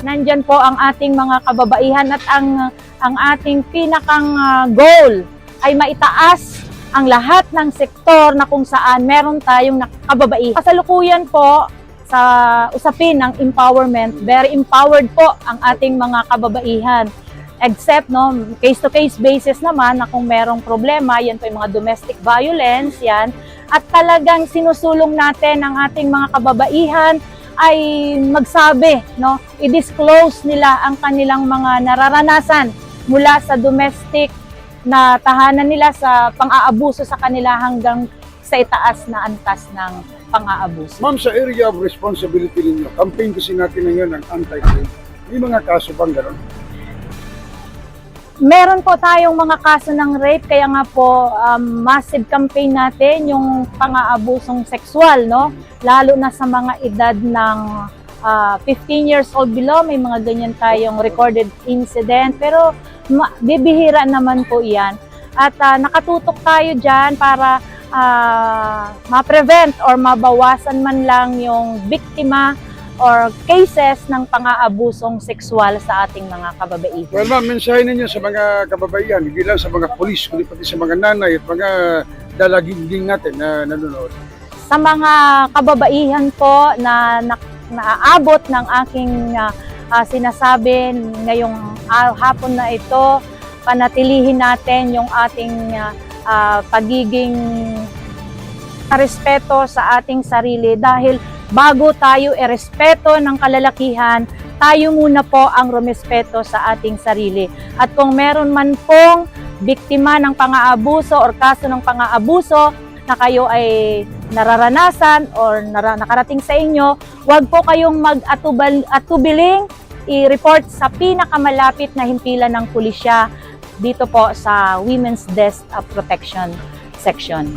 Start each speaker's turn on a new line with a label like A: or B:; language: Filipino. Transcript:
A: nandyan po ang ating mga kababaihan at ang ating pinakang goal ay maitaas ang lahat ng sektor na kung saan meron tayong kababaihan. Kasalukuyan po sa usapin ng empowerment, very empowered po ang ating mga kababaihan. Except case-to-case basis naman na kung merong problema, yan po yung mga domestic violence, yan. At talagang sinusulong natin ang ating mga kababaihan ay magsabi, i-disclose nila ang kanilang mga nararanasan mula sa domestic na tahanan nila sa pang-aabuso sa kanila hanggang sa itaas na antas ng pang-aabuso.
B: Ma'am, sa area of responsibility ninyo, campaign kasi natin ngayon ng anti-rape. May mga kaso bang gano'n?
A: Meron po tayong mga kaso ng rape, kaya nga po massive campaign natin yung pang-aabusong sexual, lalo na sa mga edad ng 15 years old below, may mga ganyan tayong recorded incident, pero bibihira naman po yan. At nakatutok tayo dyan para ma-prevent or mabawasan man lang yung biktima or cases ng pang-aabusong sexual sa ating mga kababaihan.
B: Well, ma'am, mensahe ninyo sa mga kababaihan, hindi lang sa mga polis, kundi pati sa mga nanay at mga dalaginding natin na nanonood.
A: Sa mga kababaihan po na naaabot ng aking sinasabi ngayong hapon na ito, panatilihin natin yung ating pagiging respeto sa ating sarili dahil bago tayo irespeto ng kalalakihan, tayo muna po ang rumespeto sa ating sarili. At kung meron man pong biktima ng pang-aabuso or kaso ng pang-aabuso na kayo ay nararanasan or nakarating sa inyo, huwag po kayong mag-atubiling i-report sa pinakamalapit na himpilan ng pulisya dito po sa Women's Desk Protection Section.